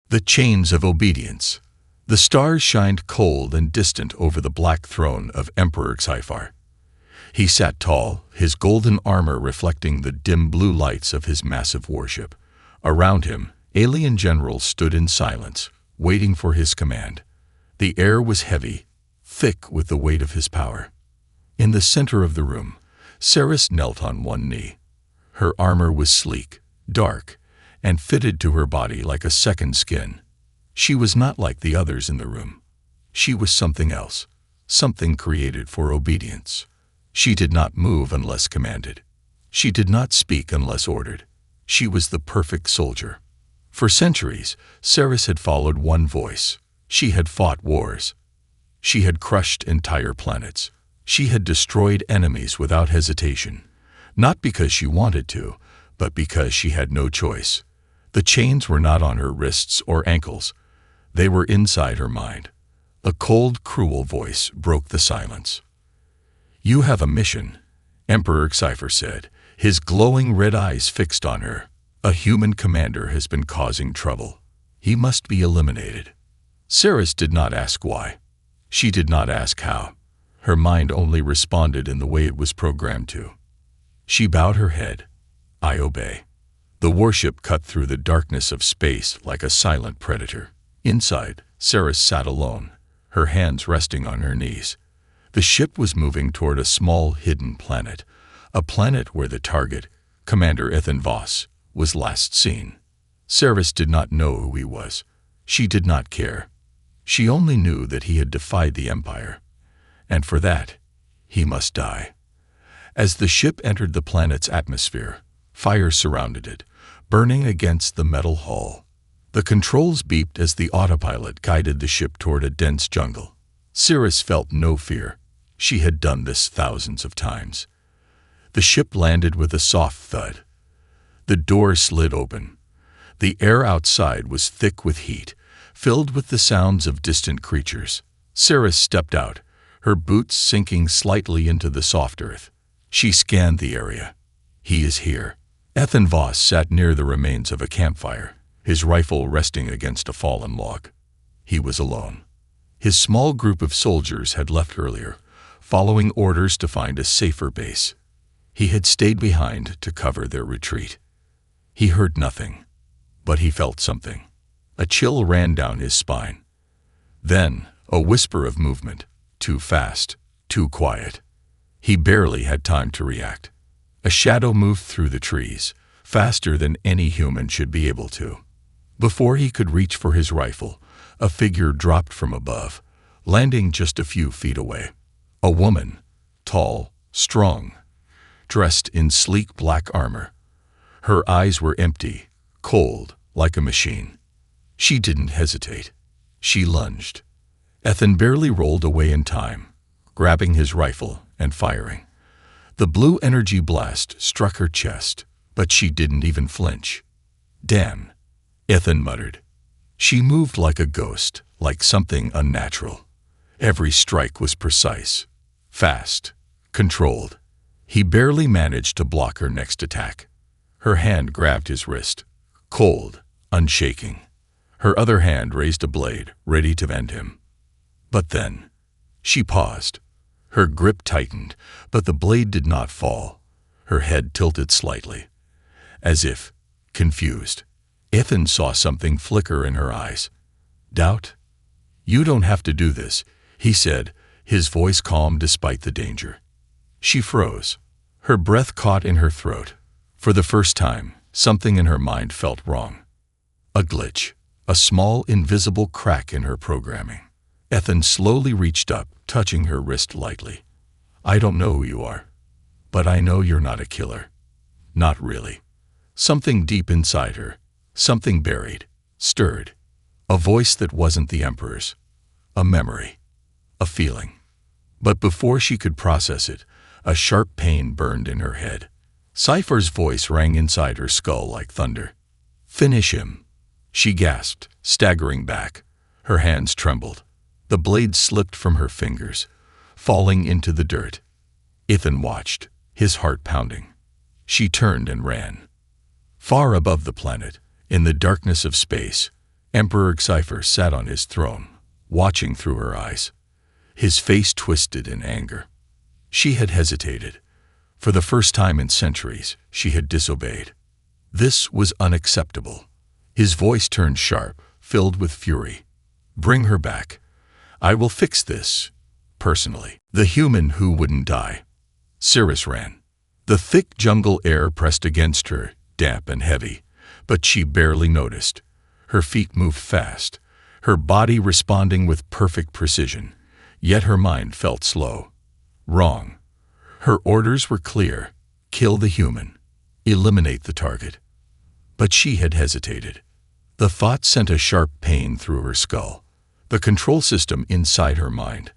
The chains of obedience. The stars shined cold and distant over the black throne of Emperor Sci-Fi. He sat tall, his golden armor reflecting the dim blue lights of his massive warship. Around him, alien generals stood in silence, waiting for his command. The air was heavy, thick with the weight of his power. In the center of the room, Ceres knelt on one knee. Her armor was sleek, dark, and fitted to her body like a second skin. She was not like the others in the room. She was something else, something created for obedience. She did not move unless commanded. She did not speak unless ordered. She was the perfect soldier. For centuries, Ceres had followed one voice. She had fought wars. She had crushed entire planets. She had destroyed enemies without hesitation, not because she wanted to, but because she had no choice. The chains were not on her wrists or ankles. They were inside her mind. A cold, cruel voice broke the silence. "You have a mission," Emperor Sci-Fi said, his glowing red eyes fixed on her. "A human commander has been causing trouble. He must be eliminated." Ceres did not ask why. She did not ask how. Her mind only responded in the way it was programmed to. She bowed her head. "I obey." The warship cut through the darkness of space like a silent predator. Inside, Ceres sat alone, her hands resting on her knees. The ship was moving toward a small, hidden planet, a planet where the target, Commander Ethan Voss, was last seen. Ceres did not know who he was. She did not care. She only knew that he had defied the Empire, and for that, he must die. As the ship entered the planet's atmosphere, fire surrounded it, burning against the metal hull. The controls beeped as the autopilot guided the ship toward a dense jungle. Ceres felt no fear. She had done this thousands of times. The ship landed with a soft thud. The door slid open. The air outside was thick with heat, filled with the sounds of distant creatures. Ceres stepped out, her boots sinking slightly into the soft earth. She scanned the area. "He is here." Ethan Voss sat near the remains of a campfire, his rifle resting against a fallen log. He was alone. His small group of soldiers had left earlier, following orders to find a safer base. He had stayed behind to cover their retreat. He heard nothing, but he felt something. A chill ran down his spine. Then, a whisper of movement, too fast, too quiet. He barely had time to react. A shadow moved through the trees, faster than any human should be able to. Before he could reach for his rifle, a figure dropped from above, landing just a few feet away. A woman, tall, strong, dressed in sleek black armor. Her eyes were empty, cold, like a machine. She didn't hesitate. She lunged. Ethan barely rolled away in time, grabbing his rifle and firing. The blue energy blast struck her chest, but she didn't even flinch. "Damn," Ethan muttered. She moved like a ghost, like something unnatural. Every strike was precise, fast, controlled. He barely managed to block her next attack. Her hand grabbed his wrist, cold, unshaking. Her other hand raised a blade, ready to end him. But then, she paused. Her grip tightened, but the blade did not fall. Her head tilted slightly, as if confused. Ethan saw something flicker in her eyes. Doubt? "You don't have to do this," he said, his voice calm despite the danger. She froze. Her breath caught in her throat. For the first time, something in her mind felt wrong. A glitch, a small, invisible crack in her programming. Ethan slowly reached up, touching her wrist lightly. "I don't know who you are, but I know you're not a killer." Not really. Something deep inside her, something buried, stirred. A voice that wasn't the Emperor's. A memory. A feeling. But before she could process it, a sharp pain burned in her head. Sci-Fi's voice rang inside her skull like thunder. "Finish him," she gasped, staggering back. Her hands trembled. The blade slipped from her fingers, falling into the dirt. Ethan watched, his heart pounding. She turned and ran. Far above the planet, in the darkness of space, Emperor Cypher sat on his throne, watching through her eyes, his face twisted in anger. She had hesitated. For the first time in centuries, she had disobeyed. This was unacceptable. His voice turned sharp, filled with fury. "Bring her back. I will fix this, personally." The human who wouldn't die. Cirrus ran. The thick jungle air pressed against her, damp and heavy, but she barely noticed. Her feet moved fast, her body responding with perfect precision, yet her mind felt slow. Wrong. Her orders were clear: kill the human, eliminate the target. But she had hesitated. The thought sent a sharp pain through her skull. The control system inside her mind,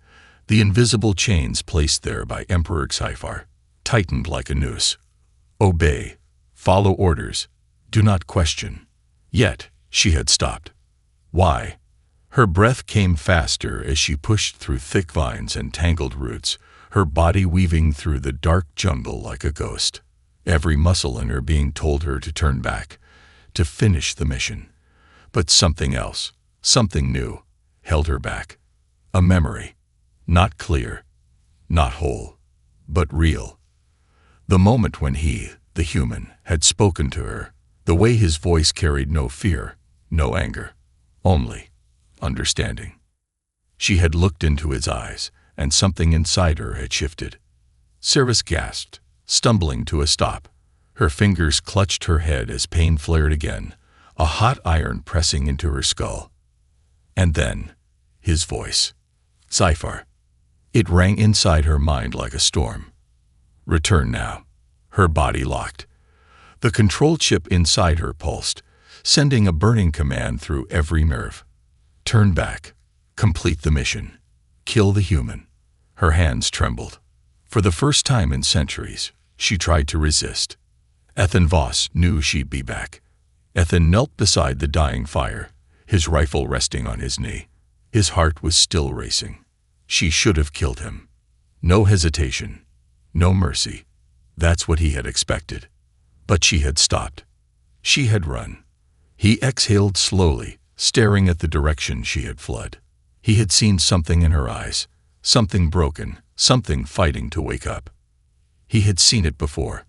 the invisible chains placed there by Emperor Cypher, tightened like a noose. Obey. Follow orders. Do not question. Yet, she had stopped. Why? Her breath came faster as she pushed through thick vines and tangled roots, her body weaving through the dark jungle like a ghost. Every muscle in her being told her to turn back, to finish the mission. But something else, something new, held her back. A memory. Not clear, not whole, but real. The moment when he, the human, had spoken to her, the way his voice carried no fear, no anger, only understanding. She had looked into his eyes, and something inside her had shifted. Cirrus gasped, stumbling to a stop. Her fingers clutched her head as pain flared again, a hot iron pressing into her skull. And then, his voice. Cypher. It rang inside her mind like a storm. Return now. Her body locked. The control chip inside her pulsed, sending a burning command through every nerve. Turn back. Complete the mission. Kill the human. Her hands trembled. For the first time in centuries, she tried to resist. Ethan Voss knew she'd be back. Ethan knelt beside the dying fire, his rifle resting on his knee. His heart was still racing. She should have killed him. No hesitation. No mercy. That's what he had expected. But she had stopped. She had run. He exhaled slowly, staring at the direction she had fled. He had seen something in her eyes, something broken, something fighting to wake up. He had seen it before.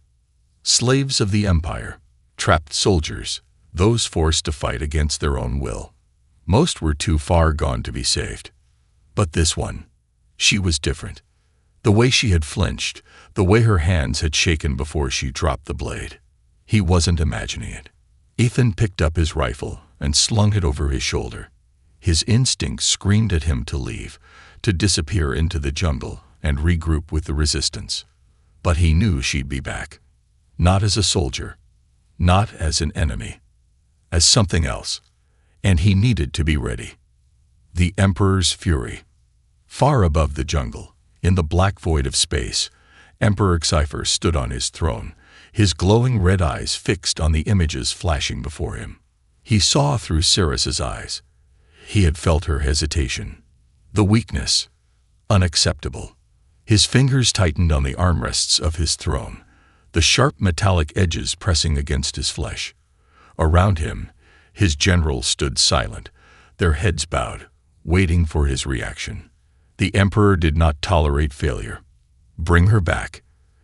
Slaves of the Empire, trapped soldiers, those forced to fight against their own will. Most were too far gone to be saved. But this one, she was different. The way she had flinched, the way her hands had shaken before she dropped the blade. He wasn't imagining it. Ethan picked up his rifle and slung it over his shoulder. His instincts screamed at him to leave, to disappear into the jungle and regroup with the resistance. But he knew she'd be back. Not as a soldier, not as an enemy, as something else. And he needed to be ready. The Emperor's fury. Far above the jungle, in the black void of space, Emperor Cypher stood on his throne, his glowing red eyes fixed on the images flashing before him. He saw through Cirrus's eyes. He had felt her hesitation. The weakness. Unacceptable. His fingers tightened on the armrests of his throne, the sharp metallic edges pressing against his flesh. Around him, his generals stood silent, their heads bowed, waiting for his reaction. The Emperor did not tolerate failure. Bring her back.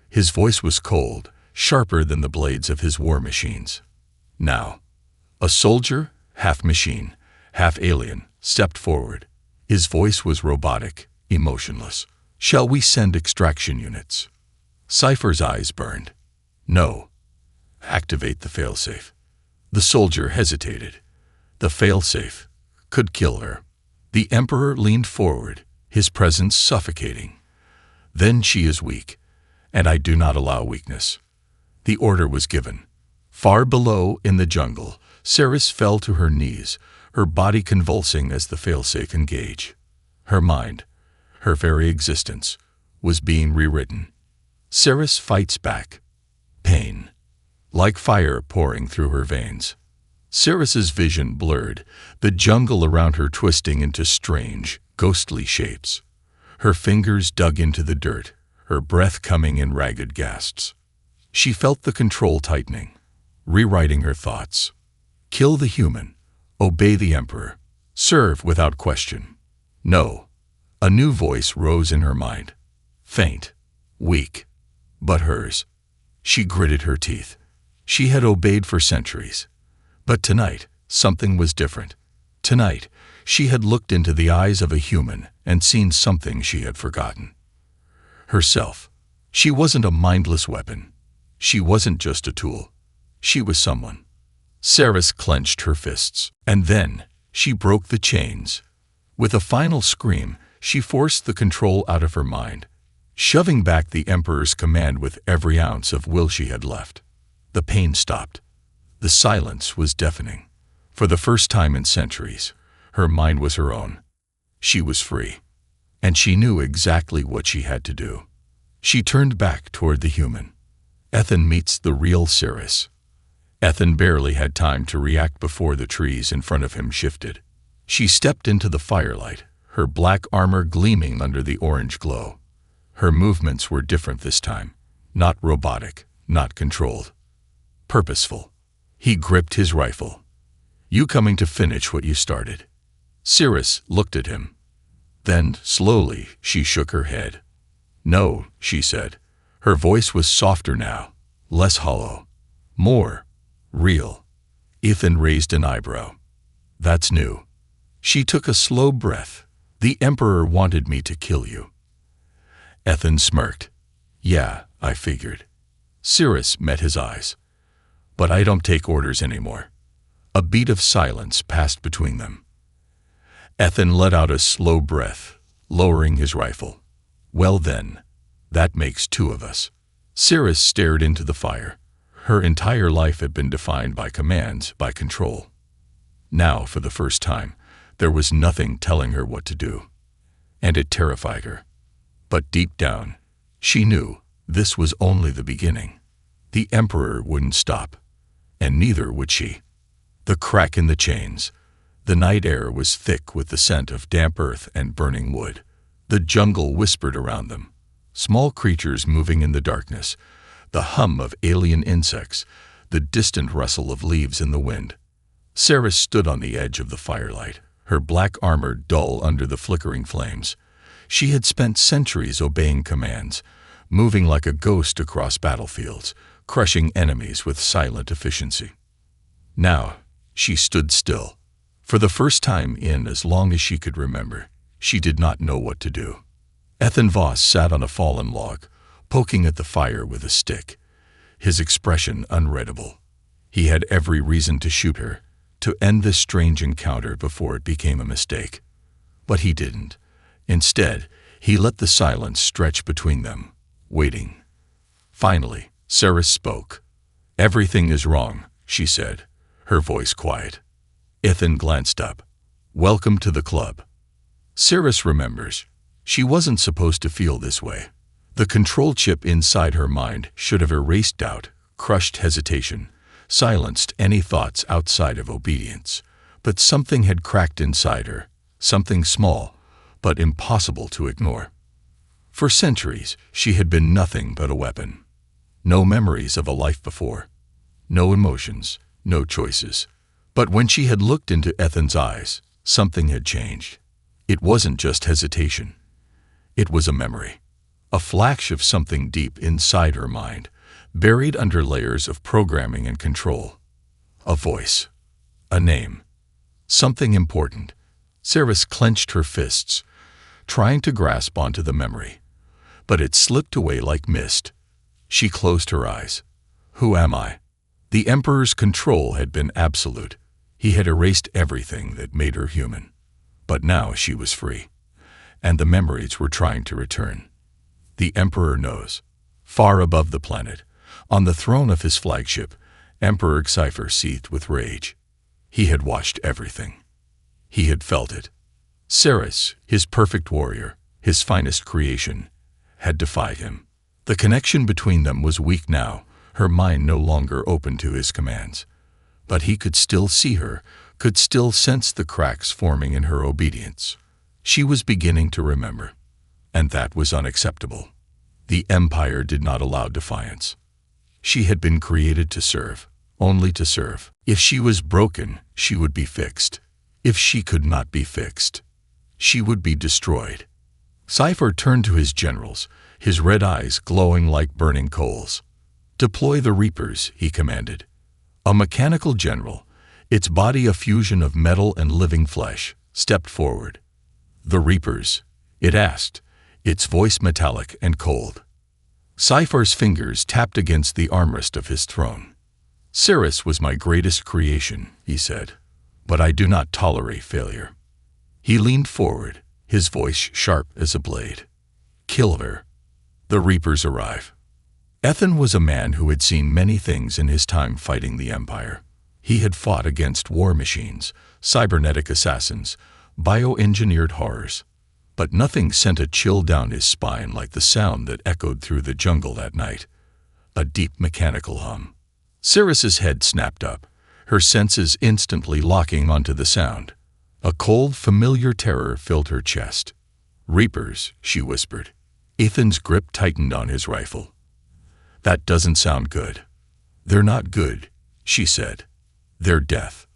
His voice was cold, sharper than the blades of his war machines. Now, a soldier, half machine, half alien, stepped forward. His voice was robotic, emotionless. Shall we send extraction units? Cypher's eyes burned. No. Activate the failsafe. The soldier hesitated. The failsafe could kill her. The Emperor leaned forward, his presence suffocating. Then she is weak, and I do not allow weakness. The order was given. Far below, in the jungle, Cirrus fell to her knees, her body convulsing as the failsafe engaged. Her mind, her very existence, was being rewritten. Cirrus fights back. Pain. Like fire pouring through her veins. Cirrus's vision blurred, the jungle around her twisting into strange, ghostly shapes. Her fingers dug into the dirt, her breath coming in ragged gasps. She felt the control tightening, rewriting her thoughts. Kill the human. Obey the Emperor. Serve without question. No. A new voice rose in her mind. Faint. Weak. But hers. She gritted her teeth. She had obeyed for centuries. But tonight, something was different. Tonight, she had looked into the eyes of a human and seen something she had forgotten. Herself. She wasn't a mindless weapon. She wasn't just a tool. She was someone. Saris clenched her fists, and then she broke the chains. With a final scream, she forced the control out of her mind, shoving back the Emperor's command with every ounce of will she had left. The pain stopped. The silence was deafening. For the first time in centuries, her mind was her own. She was free. And she knew exactly what she had to do. She turned back toward the human. Ethan meets the real Saris. Ethan barely had time to react before the trees in front of him shifted. She stepped into the firelight, her black armor gleaming under the orange glow. Her movements were different this time. Not robotic, not controlled. Purposeful. He gripped his rifle. You coming to finish what you started? Saris looked at him. Then, slowly, she shook her head. No, she said. Her voice was softer now, less hollow, more real. Ethan raised an eyebrow. That's new. She took a slow breath. The Emperor wanted me to kill you. Ethan smirked. Yeah, I figured. Saris met his eyes. But I don't take orders anymore. A beat of silence passed between them. Ethan let out a slow breath, lowering his rifle. Well then, that makes two of us. Saris stared into the fire. Her entire life had been defined by commands, by control. Now, for the first time, there was nothing telling her what to do. And it terrified her. But deep down, she knew this was only the beginning. The Emperor wouldn't stop, and neither would she. The crack in the chains. The night air was thick with the scent of damp earth and burning wood. The jungle whispered around them. Small creatures moving in the darkness. The hum of alien insects. The distant rustle of leaves in the wind. Saris stood on the edge of the firelight, her black armor dull under the flickering flames. She had spent centuries obeying commands, moving like a ghost across battlefields, crushing enemies with silent efficiency. Now, she stood still. For the first time in as long as she could remember, she did not know what to do. Ethan Voss sat on a fallen log, poking at the fire with a stick, his expression unreadable. He had every reason to shoot her, to end this strange encounter before it became a mistake. But he didn't. Instead, he let the silence stretch between them, waiting. Finally, Saris spoke. Everything is wrong, she said, her voice quiet. Ethan glanced up. Welcome to the club. Saris remembers. She wasn't supposed to feel this way. The control chip inside her mind should have erased doubt, crushed hesitation, silenced any thoughts outside of obedience. But something had cracked inside her, something small, but impossible to ignore. For centuries, she had been nothing but a weapon. No memories of a life before. No emotions, no choices. But when she had looked into Ethan's eyes, something had changed. It wasn't just hesitation. It was a memory. A flash of something deep inside her mind, buried under layers of programming and control. A voice. A name. Something important. Saris clenched her fists, trying to grasp onto the memory. But it slipped away like mist. She closed her eyes. Who am I? The Emperor's control had been absolute. He had erased everything that made her human. But now she was free. And the memories were trying to return. The Emperor knows. Far above the planet, on the throne of his flagship, Emperor Sci-Fi seethed with rage. He had watched everything. He had felt it. Saris, his perfect warrior, his finest creation, had defied him. The connection between them was weak now, her mind no longer open to his commands. But he could still see her, could still sense the cracks forming in her obedience. She was beginning to remember. And that was unacceptable. The Empire did not allow defiance. She had been created to serve, only to serve. If she was broken, she would be fixed. If she could not be fixed, she would be destroyed. Sci-Fi turned to his generals, his red eyes glowing like burning coals. "Deploy the Reapers," he commanded. A mechanical general, its body a fusion of metal and living flesh, stepped forward. "The Reapers?" it asked, its voice metallic and cold. Sci-Fi's fingers tapped against the armrest of his throne. "Cirrus was my greatest creation," he said, "but I do not tolerate failure." He leaned forward, his voice sharp as a blade. "Kill her." The Reapers arrive. Ethan was a man who had seen many things in his time fighting the Empire. He had fought against war machines, cybernetic assassins, bioengineered horrors. But nothing sent a chill down his spine like the sound that echoed through the jungle that night. A deep mechanical hum. Cirrus's head snapped up, her senses instantly locking onto the sound. A cold, familiar terror filled her chest. "Reapers," she whispered. Ethan's grip tightened on his rifle. "That doesn't sound good." "They're not good," she said. "They're death."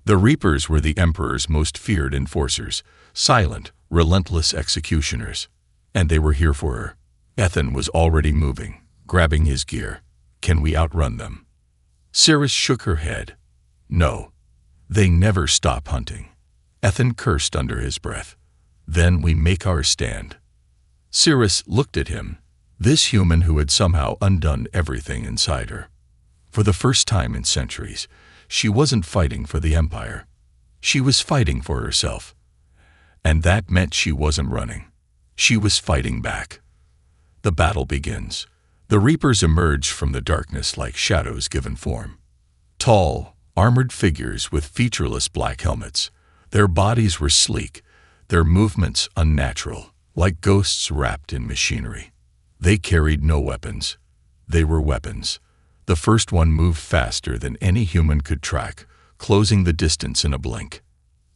The Reapers were the Emperor's most feared enforcers, silent, relentless executioners. And they were here for her. Ethan was already moving, grabbing his gear. "Can we outrun them?" Cirrus shook her head. "No. They never stop hunting." Ethan cursed under his breath. "Then we make our stand." Cirrus looked at him, this human who had somehow undone everything inside her. For the first time in centuries, she wasn't fighting for the Empire. She was fighting for herself. And that meant she wasn't running. She was fighting back. The battle begins. The Reapers emerge from the darkness like shadows given form. Tall, armored figures with featureless black helmets. Their bodies were sleek, their movements unnatural, like ghosts wrapped in machinery. They carried no weapons. They were weapons. The first one moved faster than any human could track, closing the distance in a blink.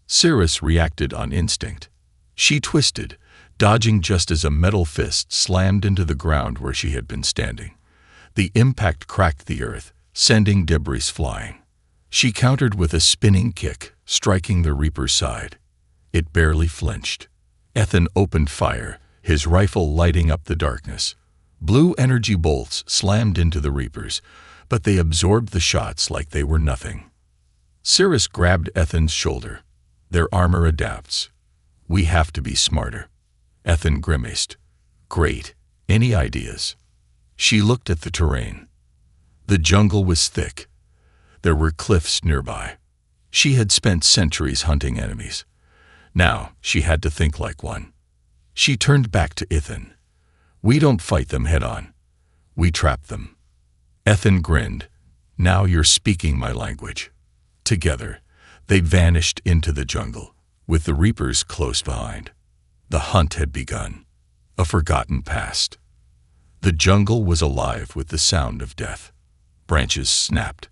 Cirrus reacted on instinct. She twisted, dodging just as a metal fist slammed into the ground where she had been standing. The impact cracked the earth, sending debris flying. She countered with a spinning kick, striking the Reaper's side. It barely flinched. Ethan opened fire, his rifle lighting up the darkness. Blue energy bolts slammed into the Reapers, but they absorbed the shots like they were nothing. Cirrus grabbed Ethan's shoulder. "Their armor adapts. We have to be smarter." Ethan grimaced. "Great. Any ideas?" She looked at the terrain. The jungle was thick. There were cliffs nearby. She had spent centuries hunting enemies. Now she had to think like one. She turned back to Ethan. "We don't fight them head-on. We trap them." Ethan grinned. "Now you're speaking my language." Together, they vanished into the jungle, with the Reapers close behind. The hunt had begun, a forgotten past. The jungle was alive with the sound of death. Branches snapped.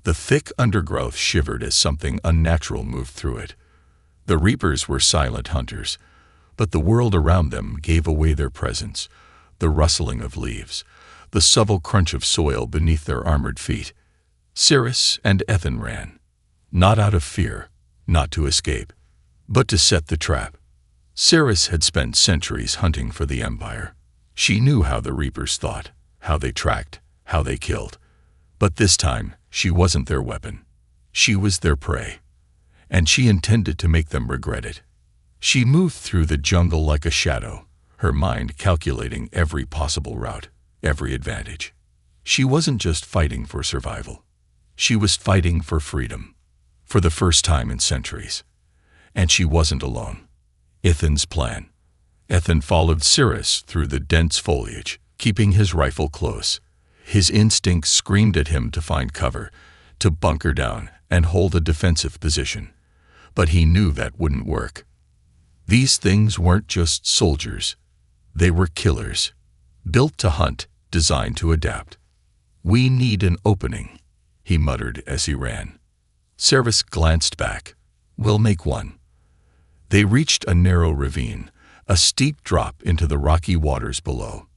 The thick undergrowth shivered as something unnatural moved through it. The Reapers were silent hunters, but the world around them gave away their presence, the rustling of leaves, the subtle crunch of soil beneath their armored feet. Cirrus and Ethan ran, not out of fear, not to escape, but to set the trap. Cirrus had spent centuries hunting for the Empire. She knew how the Reapers thought, how they tracked, how they killed. But this time, she wasn't their weapon. She was their prey, and she intended to make them regret it. She moved through the jungle like a shadow, her mind calculating every possible route, every advantage. She wasn't just fighting for survival. She was fighting for freedom, for the first time in centuries. And she wasn't alone. Ethan's plan. Ethan followed Cirrus through the dense foliage, keeping his rifle close. His instincts screamed at him to find cover, to bunker down and hold a defensive position. But he knew that wouldn't work. These things weren't just soldiers. They were killers, built to hunt, designed to adapt. "We need an opening," he muttered as he ran. Cirrus glanced back. "We'll make one." They reached a narrow ravine, a steep drop into the rocky waters below.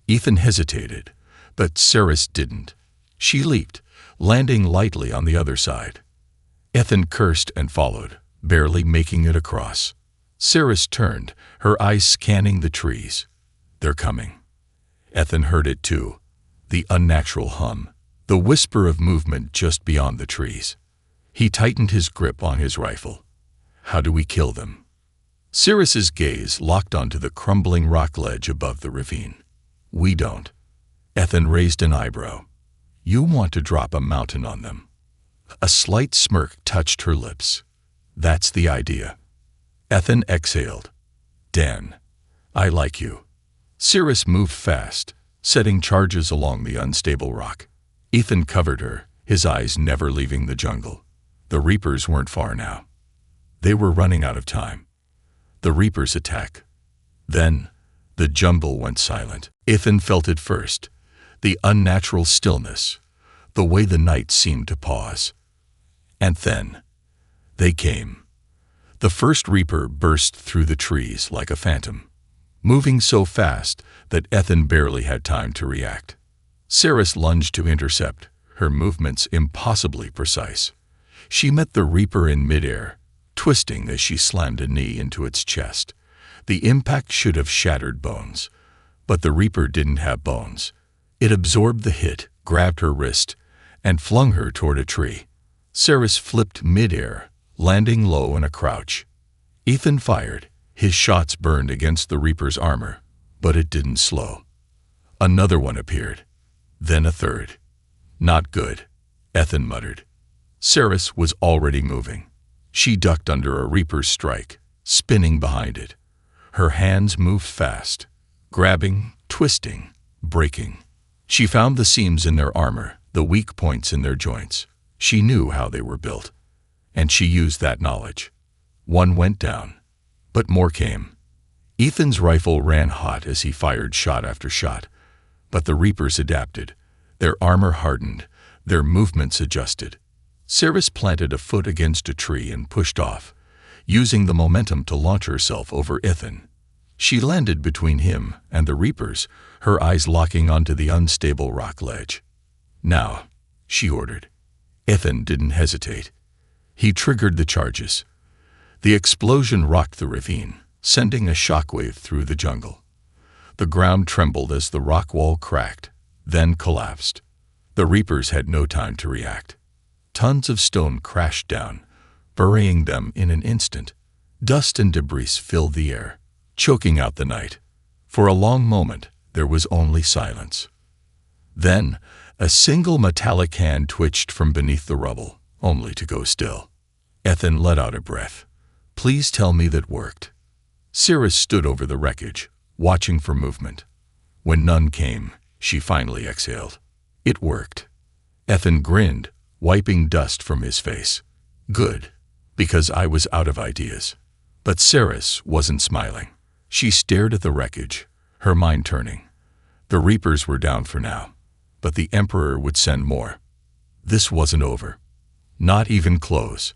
Ethan hesitated, but Cirrus didn't. She leaped, landing lightly on the other side. Ethan cursed and followed, barely making it across. Cirrus turned, her eyes scanning the trees. They're coming. Ethan heard it too, the unnatural hum, the whisper of movement just beyond the trees. He tightened his grip on his rifle. How do we kill them? Cirrus's gaze locked onto the crumbling rock ledge above the ravine. We don't. Ethan raised an eyebrow. You want to drop a mountain on them. A slight smirk touched her lips. That's the idea. Ethan exhaled. Dan, I like you. Cirrus moved fast, setting charges along the unstable rock. Ethan covered her, his eyes never leaving the jungle. The Reapers weren't far now. They were running out of time. The Reapers attack. Then, the jungle went silent. Ethan felt it first, the unnatural stillness, the way the night seemed to pause. And then, they came. The first Reaper burst through the trees like a phantom, moving so fast that Ethan barely had time to react. Cirrus lunged to intercept, her movements impossibly precise. She met the Reaper in midair, twisting as she slammed a knee into its chest. The impact should have shattered bones, but the Reaper didn't have bones. It absorbed the hit, grabbed her wrist, and flung her toward a tree. Cirrus flipped midair, landing low in a crouch. Ethan fired. His shots burned against the Reaper's armor, but it didn't slow. Another one appeared, then a third. Not good, Ethan muttered. Cirrus was already moving. She ducked under a Reaper's strike, spinning behind it. Her hands moved fast, grabbing, twisting, breaking. She found the seams in their armor, the weak points in their joints. She knew how they were built, and she used that knowledge. One went down, but more came. Ethan's rifle ran hot as he fired shot after shot, but the Reapers adapted. Their armor hardened, their movements adjusted. Cirrus planted a foot against a tree and pushed off, using the momentum to launch herself over Ethan. She landed between him and the Reapers, her eyes locking onto the unstable rock ledge. Now, she ordered. Ethan didn't hesitate. He triggered the charges. The explosion rocked the ravine, sending a shockwave through the jungle. The ground trembled as the rock wall cracked, then collapsed. The Reapers had no time to react. Tons of stone crashed down, burying them in an instant. Dust and debris filled the air, choking out the night. For a long moment, there was only silence. Then, a single metallic hand twitched from beneath the rubble, only to go still. Ethan let out a breath. Please tell me that worked. Cirrus stood over the wreckage, watching for movement. When none came, she finally exhaled. It worked. Ethan grinned, wiping dust from his face. Good, because I was out of ideas. But Cirrus wasn't smiling. She stared at the wreckage, her mind turning. The Reapers were down for now, but the Emperor would send more. This wasn't over. Not even close.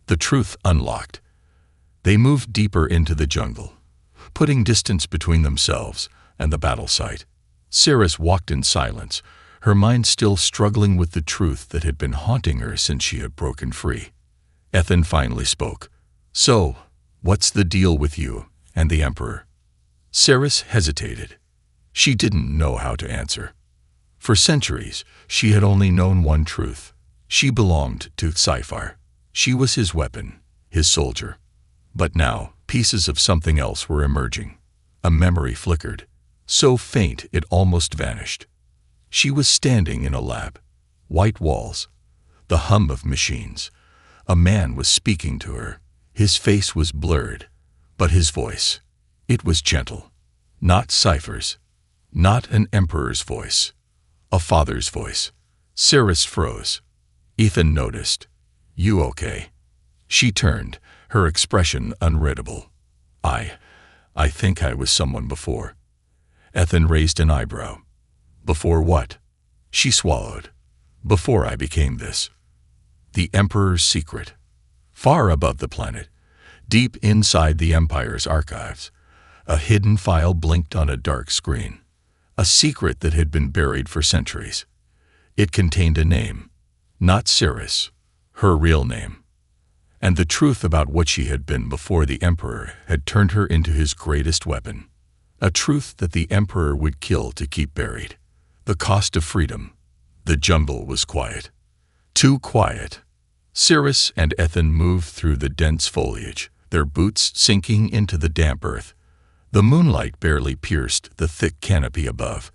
The truth unlocked. They moved deeper into the jungle, putting distance between themselves and the battle site. Cirrus walked in silence, her mind still struggling with the truth that had been haunting her since she had broken free. Ethan finally spoke. So, what's the deal with you and the Emperor? Cirrus hesitated. She didn't know how to answer. For centuries, she had only known one truth. She belonged to Sci-Fi. She was his weapon, his soldier. But now, pieces of something else were emerging. A memory flickered, so faint it almost vanished. She was standing in a lab. White walls, the hum of machines. A man was speaking to her. His face was blurred, but his voice, it was gentle. Not Cypher's, not an Emperor's voice. A father's voice. Cirrus froze. Ethan noticed. You okay? She turned, her expression unreadable. I think I was someone before. Ethan raised an eyebrow. Before what? She swallowed. Before I became this. The Emperor's secret. Far above the planet, deep inside the Empire's archives, a hidden file blinked on a dark screen. A secret that had been buried for centuries. It contained a name, Not Cirrus, her real name. And the truth about what she had been before the Emperor had turned her into his greatest weapon. A truth that the Emperor would kill to keep buried. The cost of freedom. The jungle was quiet. Too quiet. Cirrus and Ethan moved through the dense foliage, their boots sinking into the damp earth. The moonlight barely pierced the thick canopy above,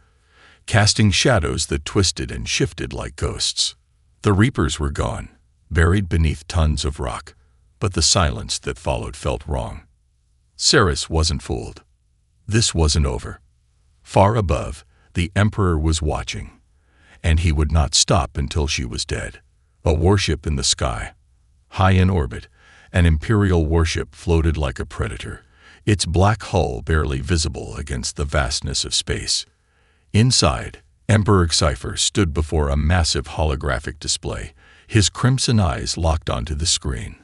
casting shadows that twisted and shifted like ghosts. The reapers were gone, buried beneath tons of rock, but the silence that followed felt wrong. Cirrus wasn't fooled. This wasn't over. Far above, the Emperor was watching, and he would not stop until she was dead. A warship in the sky, high in orbit, an Imperial warship floated like a predator, its black hull barely visible against the vastness of space. Inside, Emperor Sci-Fi stood before a massive holographic display, his crimson eyes locked onto the screen.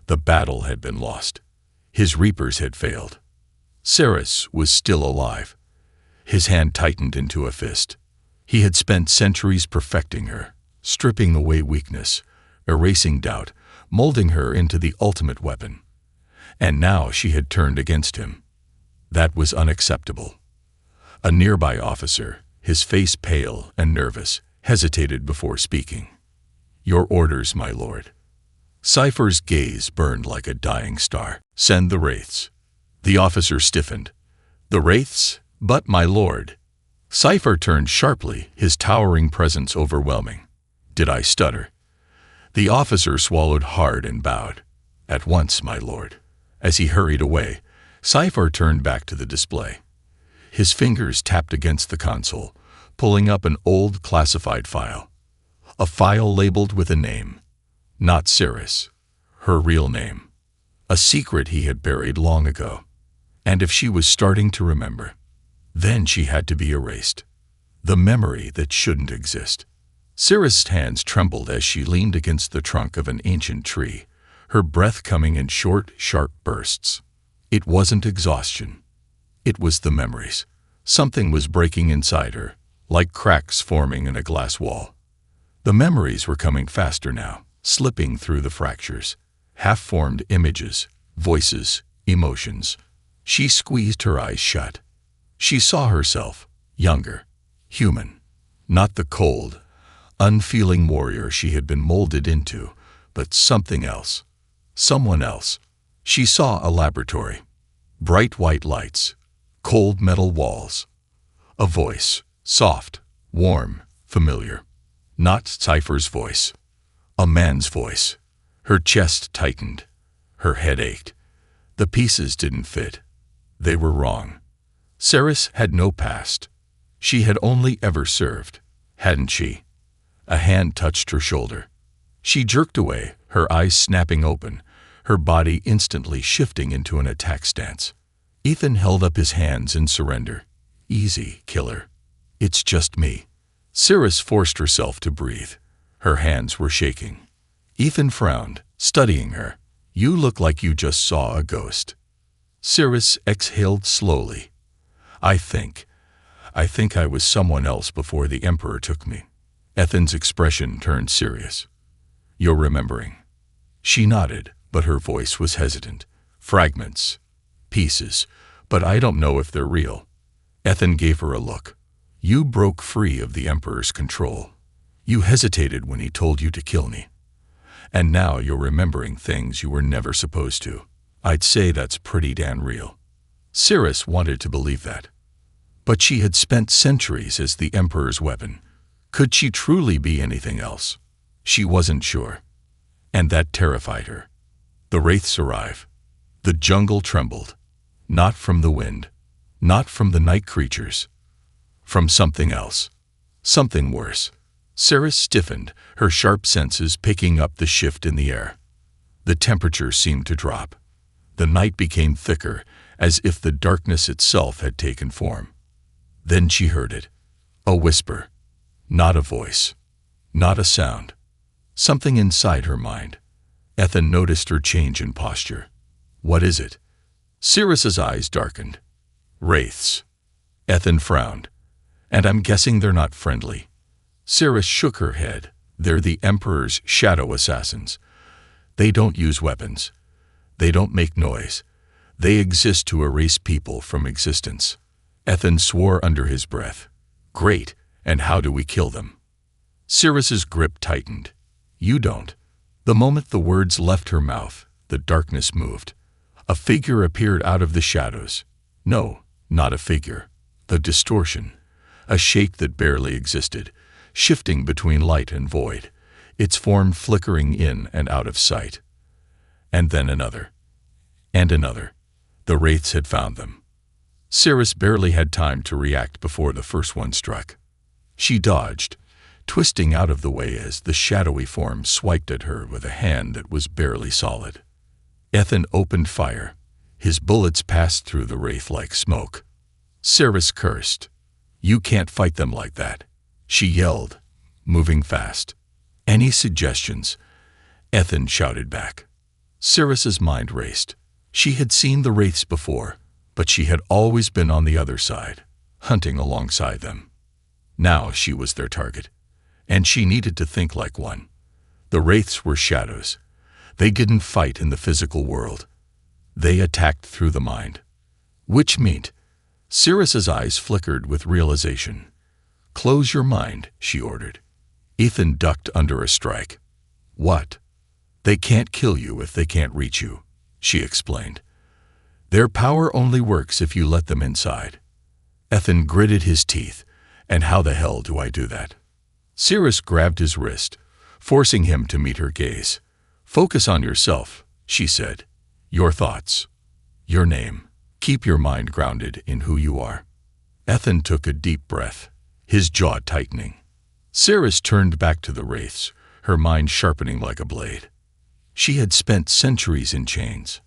The battle had been lost. His reapers had failed. Cirrus was still alive. His hand tightened into a fist. He had spent centuries perfecting her, stripping away weakness, erasing doubt, molding her into the ultimate weapon. And now she had turned against him. That was unacceptable. A nearby officer, his face pale and nervous, hesitated before speaking. "Your orders, my lord." Sci-Fi's gaze burned like a dying star. "Send the wraiths." The officer stiffened. "The wraiths? But, my lord." Sci-Fi turned sharply, his towering presence overwhelming. "Did I stutter?" The officer swallowed hard and bowed. "At once, my lord." As he hurried away, Sci-Fi turned back to the display. His fingers tapped against the console, pulling up an old classified file. A file labeled with a name. Not Cirrus, her real name. A secret he had buried long ago. And if she was starting to remember, then she had to be erased. The memory that shouldn't exist. Cirrus' hands trembled as she leaned against the trunk of an ancient tree, her breath coming in short, sharp bursts. It wasn't exhaustion. It was the memories. Something was breaking inside her, like cracks forming in a glass wall. The memories were coming faster now, slipping through the fractures. Half-formed images, voices, emotions. She squeezed her eyes shut. She saw herself, younger, human. Not the cold, unfeeling warrior she had been molded into, but something else. Someone else. She saw a laboratory. Bright white lights. Cold metal walls. A voice. Soft, warm, familiar. Not Sci-Fi's voice. A man's voice. Her chest tightened. Her head ached. The pieces didn't fit. They were wrong. Cirrus had no past. She had only ever served, hadn't she? A hand touched her shoulder. She jerked away, her eyes snapping open, her body instantly shifting into an attack stance. Ethan held up his hands in surrender. "Easy, killer. It's just me." Cirrus forced herself to breathe. Her hands were shaking. Ethan frowned, studying her. "You look like you just saw a ghost." Cirrus exhaled slowly. I think I was someone else before the Emperor took me." Ethan's expression turned serious. "You're remembering." She nodded, but her voice was hesitant. "Fragments. Pieces. But I don't know if they're real." Ethan gave her a look. "You broke free of the Emperor's control. You hesitated when he told you to kill me. And now you're remembering things you were never supposed to. I'd say that's pretty damn real." Cirrus wanted to believe that. But she had spent centuries as the Emperor's weapon. Could she truly be anything else? She wasn't sure. And that terrified her. The wraiths arrive. The jungle trembled. Not from the wind. Not from the night creatures. From something else. Something worse. Cirrus stiffened, her sharp senses picking up the shift in the air. The temperature seemed to drop. The night became thicker, as if the darkness itself had taken form. Then she heard it. A whisper. Not a voice. Not a sound. Something inside her mind. Ethan noticed her change in posture. "What is it?" Cirrus's eyes darkened. "Wraiths." Ethan frowned. "And I'm guessing they're not friendly." Cirrus shook her head. They're the Emperor's shadow assassins. They don't use weapons. They don't make noise. They exist to erase people from existence. Ethan swore under his breath. Great, and how do we kill them? Cirrus's grip tightened. You don't. The moment the words left her mouth, the darkness moved. A figure appeared out of the shadows. No, not a figure. A distortion. A shape that barely existed, shifting between light and void, its form flickering in and out of sight. And then another. And another. The wraiths had found them. Cirrus barely had time to react before the first one struck. She dodged, twisting out of the way as the shadowy form swiped at her with a hand that was barely solid. Ethan opened fire. His bullets passed through the wraith like smoke. Cirrus cursed. You can't fight them like that, she yelled, moving fast. Any suggestions? Ethan shouted back. Cirrus's mind raced. She had seen the wraiths before, but she had always been on the other side, hunting alongside them. Now she was their target, and she needed to think like one. The wraiths were shadows. They didn't fight in the physical world. They attacked through the mind. Which meant, Cirrus's eyes flickered with realization. Close your mind, she ordered. Ethan ducked under a strike. What? They can't kill you if they can't reach you, she explained. Their power only works if you let them inside. Ethan gritted his teeth. And how the hell do I do that? Cirrus grabbed his wrist, forcing him to meet her gaze. Focus on yourself, she said. Your thoughts. Your name. Keep your mind grounded in who you are. Ethan took a deep breath, his jaw tightening. Cirrus turned back to the wraiths, her mind sharpening like a blade. She had spent centuries in chains.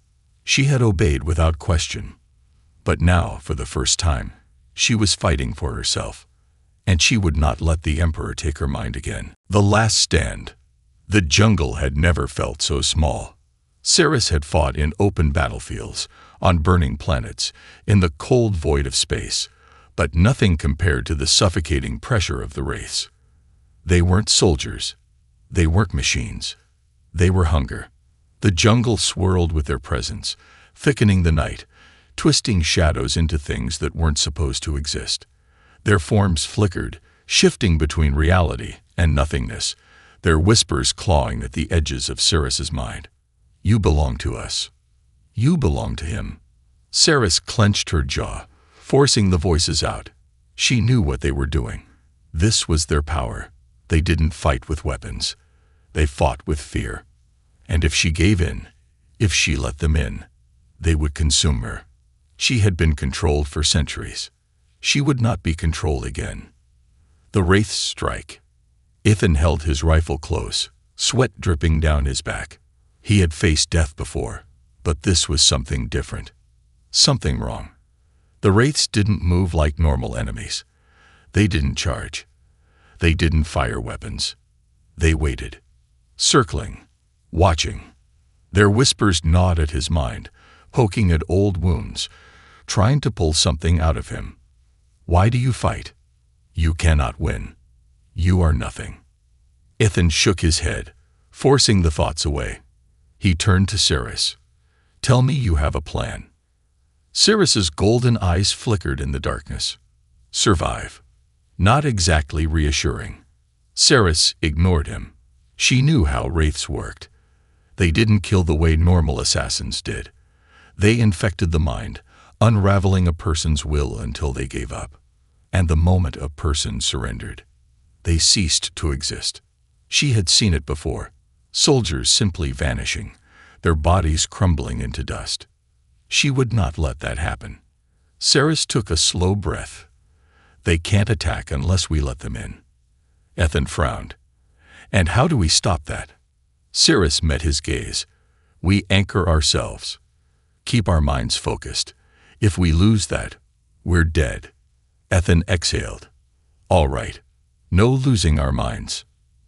She had obeyed without question. But now, for the first time, she was fighting for herself. And she would not let the Emperor take her mind again. The last stand. The jungle had never felt so small. Cirrus had fought in open battlefields, on burning planets, in the cold void of space, but nothing compared to the suffocating pressure of the wraiths. They weren't soldiers. They weren't machines. They were hunger. The jungle swirled with their presence, thickening the night, twisting shadows into things that weren't supposed to exist. Their forms flickered, shifting between reality and nothingness, their whispers clawing at the edges of Cirrus's mind. You belong to us. You belong to him. Cirrus clenched her jaw, forcing the voices out. She knew what they were doing. This was their power. They didn't fight with weapons. They fought with fear. And if she gave in, if she let them in, they would consume her. She had been controlled for centuries. She would not be controlled again. The wraiths strike. Ethan held his rifle close, sweat dripping down his back. He had faced death before, but this was something different. Something wrong. The wraiths didn't move like normal enemies. They didn't charge. They didn't fire weapons. They waited, circling, watching. Their whispers gnawed at his mind, poking at old wounds, trying to pull something out of him. Why do you fight? You cannot win. You are nothing. Ethan shook his head, forcing the thoughts away. He turned to Cirrus. Tell me you have a plan. Cirrus's golden eyes flickered in the darkness. Survive. Not exactly reassuring. Cirrus ignored him. She knew how wraiths worked. They didn't kill the way normal assassins did. They infected the mind, unraveling a person's will until they gave up. And the moment a person surrendered, they ceased to exist. She had seen it before. Soldiers simply vanishing, their bodies crumbling into dust. She would not let that happen. Cirrus took a slow breath. They can't attack unless we let them in. Ethan frowned. And how do we stop that? Cirrus met his gaze. We anchor ourselves. Keep our minds focused. If we lose that, we're dead. Ethan exhaled. All right. No losing our minds.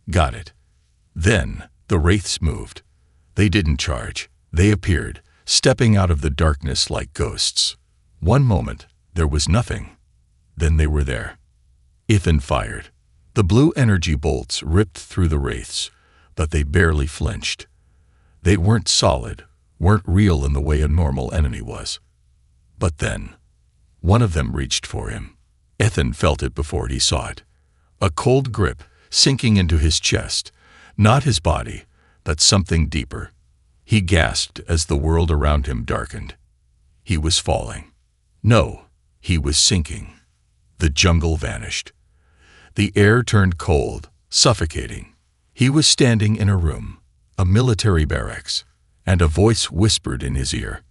Got it. Then the wraiths moved. They didn't charge. They appeared, stepping out of the darkness like ghosts. One moment, there was nothing. Then they were there. Ethan fired. The blue energy bolts ripped through the wraiths, but they barely flinched. They weren't solid, weren't real in the way a normal enemy was. But then, one of them reached for him. Ethan felt it before he saw it. A cold grip sinking into his chest, not his body, but something deeper. He gasped as the world around him darkened. He was falling. No, he was sinking. The jungle vanished. The air turned cold, suffocating. He was standing in a room, a military barracks, and a voice whispered in his ear,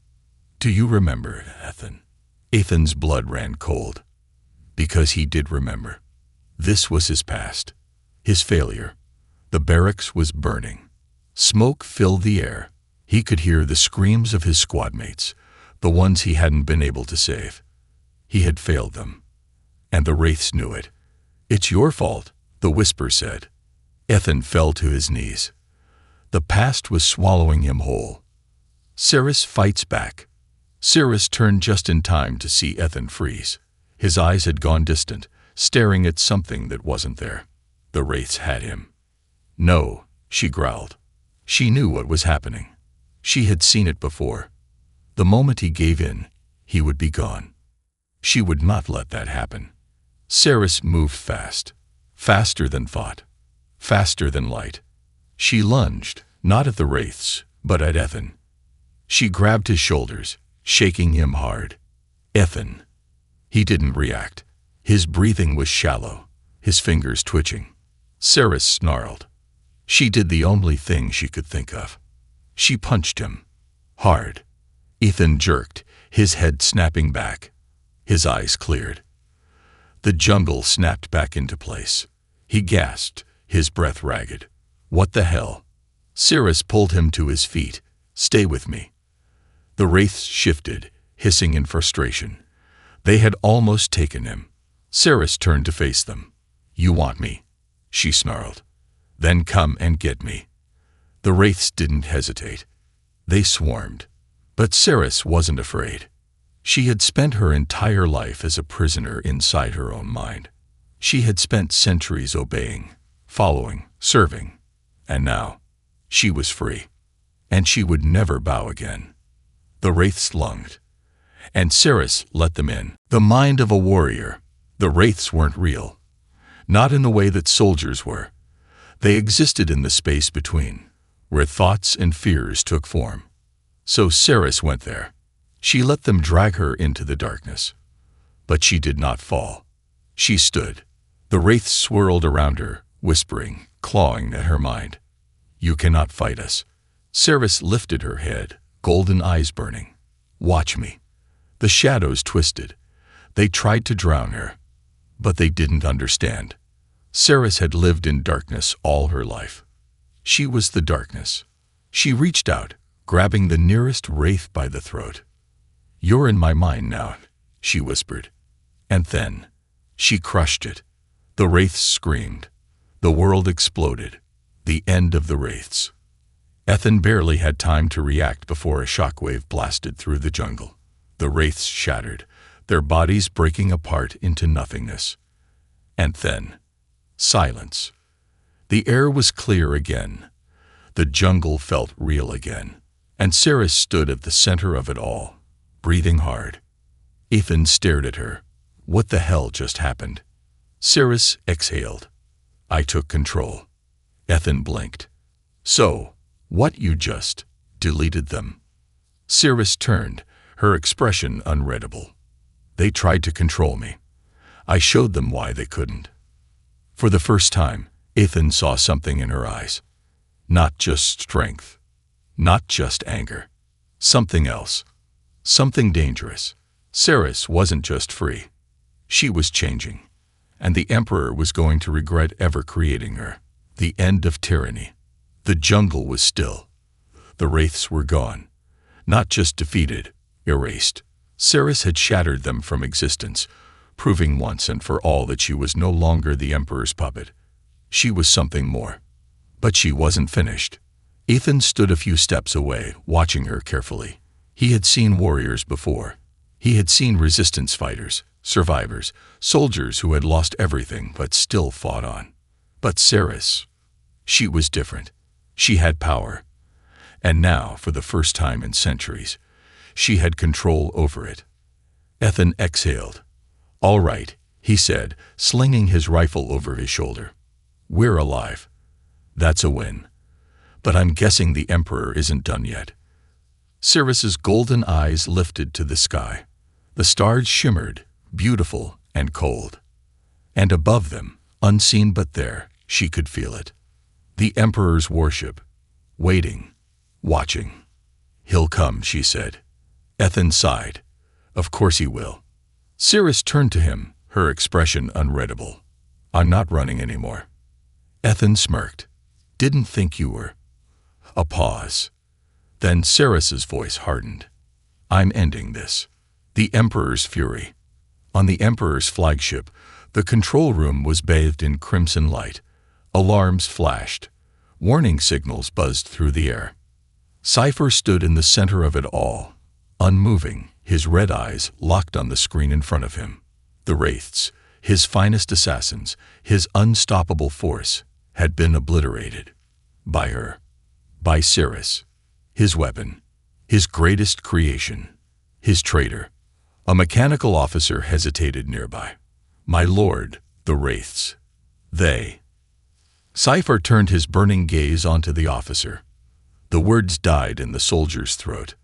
"Do you remember, Ethan?" Ethan's blood ran cold, because he did remember. This was his past, his failure. The barracks was burning. Smoke filled the air. He could hear the screams of his squad mates, the ones he hadn't been able to save. He had failed them, and the wraiths knew it. "It's your fault," the whisper said. Ethan fell to his knees. The past was swallowing him whole. Cyrus fights back. Cyrus turned just in time to see Ethan freeze. His eyes had gone distant, staring at something that wasn't there. The wraiths had him. "No," she growled. She knew what was happening. She had seen it before. The moment he gave in, he would be gone. She would not let that happen. Cyrus moved fast, faster than thought, faster than light. She lunged, not at the wraiths, but at Ethan. She grabbed his shoulders, shaking him hard. "Ethan." He didn't react. His breathing was shallow, his fingers twitching. Cyrus snarled. She did the only thing she could think of. She punched him. Hard. Ethan jerked, his head snapping back. His eyes cleared. The jungle snapped back into place. He gasped, his breath ragged. "What the hell?" Cyrus pulled him to his feet. "Stay with me." The wraiths shifted, hissing in frustration. They had almost taken him. Cyrus turned to face them. "You want me?" she snarled. "Then come and get me." The wraiths didn't hesitate. They swarmed. But Cyrus wasn't afraid. She had spent her entire life as a prisoner inside her own mind. She had spent centuries obeying, following, serving. And now, she was free. And she would never bow again. The wraiths lunged. And Cyrus let them in. The mind of a warrior. The wraiths weren't real. Not in the way that soldiers were. They existed in the space between, where thoughts and fears took form. So Cyrus went there. She let them drag her into the darkness. But she did not fall. She stood. The wraiths swirled around her, whispering, clawing at her mind. "You cannot fight us." Cyrus lifted her head, golden eyes burning. "Watch me." The shadows twisted. They tried to drown her. But they didn't understand. Cyrus had lived in darkness all her life. She was the darkness. She reached out, grabbing the nearest wraith by the throat. "You're in my mind now," she whispered. And then, she crushed it. The wraiths screamed. The world exploded. The end of the wraiths. Ethan barely had time to react before a shockwave blasted through the jungle. The wraiths shattered, their bodies breaking apart into nothingness. And then, silence. The air was clear again. The jungle felt real again. And Cyrus stood at the center of it all, breathing hard. Ethan stared at her. What the hell just happened? Cyrus exhaled. "I took control." Ethan blinked. "So, what, you just deleted them?" Cyrus turned, her expression unreadable. "They tried to control me. I showed them why they couldn't." For the first time, Ethan saw something in her eyes. Not just strength. Not just anger. Something else. Something dangerous. Cyrus wasn't just free. She was changing. And the Emperor was going to regret ever creating her. The end of tyranny. The jungle was still. The wraiths were gone. Not just defeated, erased. Cyrus had shattered them from existence, proving once and for all that she was no longer the Emperor's puppet. She was something more. But she wasn't finished. Ethan stood a few steps away, watching her carefully. He had seen warriors before. He had seen resistance fighters, survivors, soldiers who had lost everything but still fought on. But Ceres, she was different. She had power. And now, for the first time in centuries, she had control over it. Ethan exhaled. "All right," he said, slinging his rifle over his shoulder. "We're alive. That's a win. But I'm guessing the Emperor isn't done yet." Ceres's golden eyes lifted to the sky. The stars shimmered, beautiful and cold. And above them, unseen but there, she could feel it. The Emperor's warship, waiting, watching. "He'll come," she said. Ethan sighed. "Of course he will." Ceres turned to him, her expression unreadable. "I'm not running anymore." Ethan smirked. "Didn't think you were." A pause. Then Ceres's voice hardened. "I'm ending this." The Emperor's fury. On the Emperor's flagship, the control room was bathed in crimson light. Alarms flashed. Warning signals buzzed through the air. Sci-Fi stood in the center of it all, unmoving, his red eyes locked on the screen in front of him. The Wraiths, his finest assassins, his unstoppable force, had been obliterated. By her. By Ceres. His weapon. His greatest creation. His traitor. A mechanical officer hesitated nearby. "My lord, the Wraiths. They." Sci-Fi turned his burning gaze onto the officer. The words died in the soldier's throat.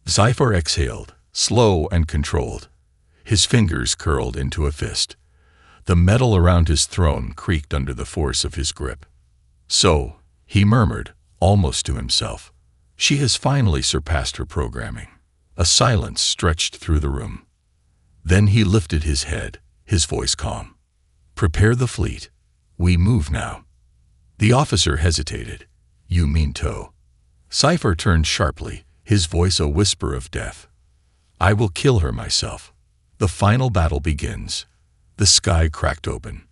Sci-Fi exhaled, slow and controlled. His fingers curled into a fist. The metal around his throne creaked under the force of his grip. "So," he murmured, almost to himself, "she has finally surpassed her programming." A silence stretched through the room. Then he lifted his head, his voice calm. "Prepare the fleet. We move now." The officer hesitated. "You mean tow?" Sci-Fi turned sharply, his voice a whisper of death. "I will kill her myself." The final battle begins. The sky cracked open.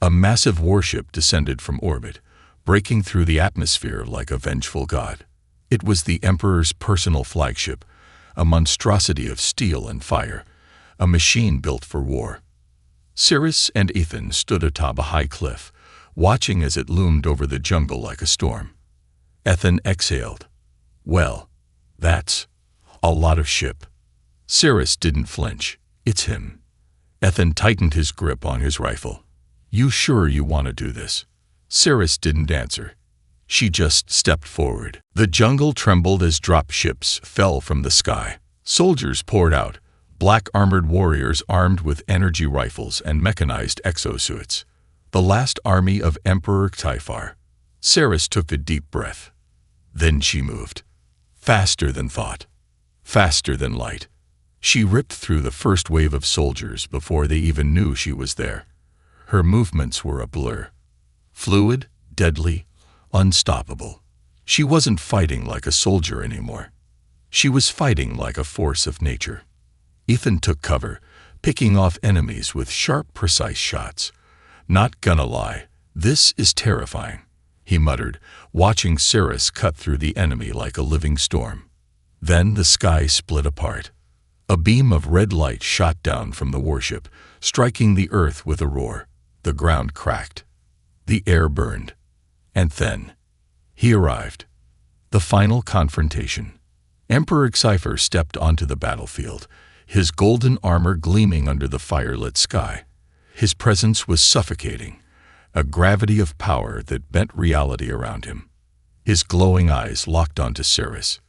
A massive warship descended from orbit, breaking through the atmosphere like a vengeful god. It was the Emperor's personal flagship, a monstrosity of steel and fire, a machine built for war. Ceres and Ethan stood atop a high cliff, watching as it loomed over the jungle like a storm. Ethan exhaled. "Well, that's a lot of ship." Ceres didn't flinch. "It's him." Ethan tightened his grip on his rifle. "You sure you want to do this?" Ceres didn't answer. She just stepped forward. The jungle trembled as drop ships fell from the sky. Soldiers poured out, black armored warriors armed with energy rifles and mechanized exosuits. The last army of Emperor Typhar. Ceres took a deep breath. Then she moved. Faster than thought. Faster than light. She ripped through the first wave of soldiers before they even knew she was there. Her movements were a blur. Fluid, deadly, unstoppable. She wasn't fighting like a soldier anymore. She was fighting like a force of nature. Ethan took cover, picking off enemies with sharp, precise shots. "Not gonna lie, this is terrifying," he muttered, watching Ceres cut through the enemy like a living storm. Then the sky split apart. A beam of red light shot down from the warship, striking the earth with a roar. The ground cracked. The air burned. And then he arrived. The final confrontation. Emperor Cypher stepped onto the battlefield, his golden armor gleaming under the firelit sky. His presence was suffocating, a gravity of power that bent reality around him. His glowing eyes locked onto Ceres.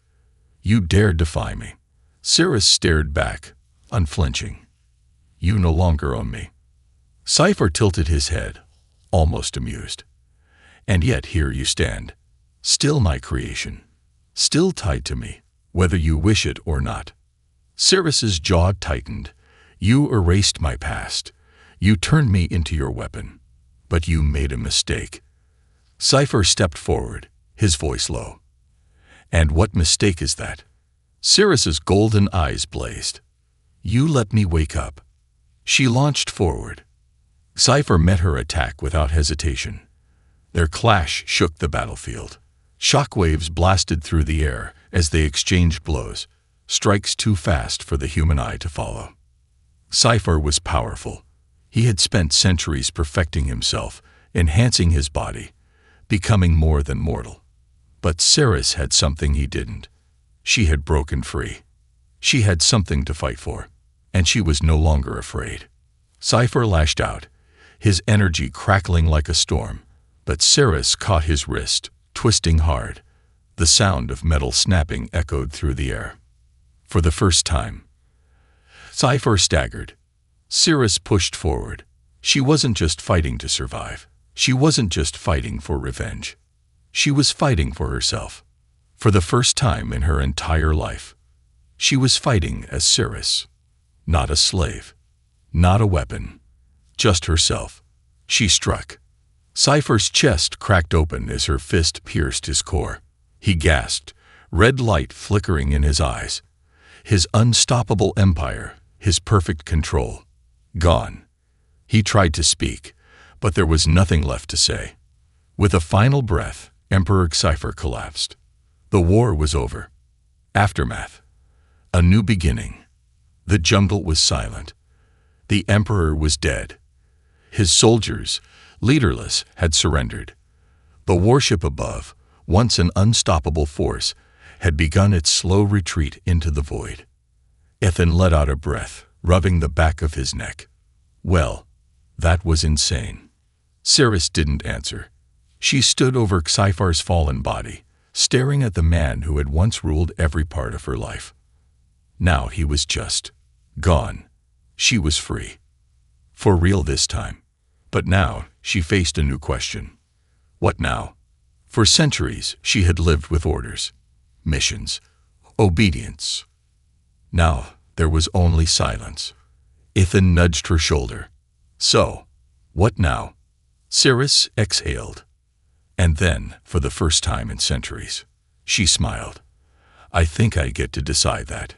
"You dare defy me?" Ceres stared back, unflinching. "You no longer own me." Cypher tilted his head, almost amused. "And yet here you stand, still my creation, still tied to me, whether you wish it or not." Ceres's jaw tightened. "You erased my past. You turned me into your weapon. But you made a mistake." Cypher stepped forward, his voice low. "And what mistake is that?" Ceres's golden eyes blazed. "You let me wake up." She launched forward. Cypher met her attack without hesitation. Their clash shook the battlefield. Shockwaves blasted through the air as they exchanged blows, strikes too fast for the human eye to follow. Sci-Fi was powerful. He had spent centuries perfecting himself, enhancing his body, becoming more than mortal. But Ceres had something he didn't. She had broken free. She had something to fight for, and she was no longer afraid. Sci-Fi lashed out, his energy crackling like a storm, but Ceres caught his wrist, twisting hard. The sound of metal snapping echoed through the air. For the first time, Sci-Fi staggered. Ceres pushed forward. She wasn't just fighting to survive. She wasn't just fighting for revenge. She was fighting for herself. For the first time in her entire life, she was fighting as Ceres. Not a slave. Not a weapon. Just herself. She struck. Sci-Fi's chest cracked open as her fist pierced his core. He gasped, red light flickering in his eyes. His unstoppable empire, his perfect control, gone. He tried to speak, but there was nothing left to say. With a final breath, Emperor Sci-Fi collapsed. The war was over. Aftermath. A new beginning. The jungle was silent. The emperor was dead. His soldiers, leaderless, had surrendered. The warship above, once an unstoppable force, had begun its slow retreat into the void. Ethan let out a breath, rubbing the back of his neck. Well, that was insane. Ceres didn't answer. She stood over Sci-Fi's fallen body, staring at the man who had once ruled every part of her life. Now he was just gone. She was free. For real this time. But now she faced a new question. What now? For centuries she had lived with orders, missions, obedience. Now there was only silence. Ethan nudged her shoulder. So, what now? Ceres exhaled. And then, for the first time in centuries, she smiled. I think I get to decide that.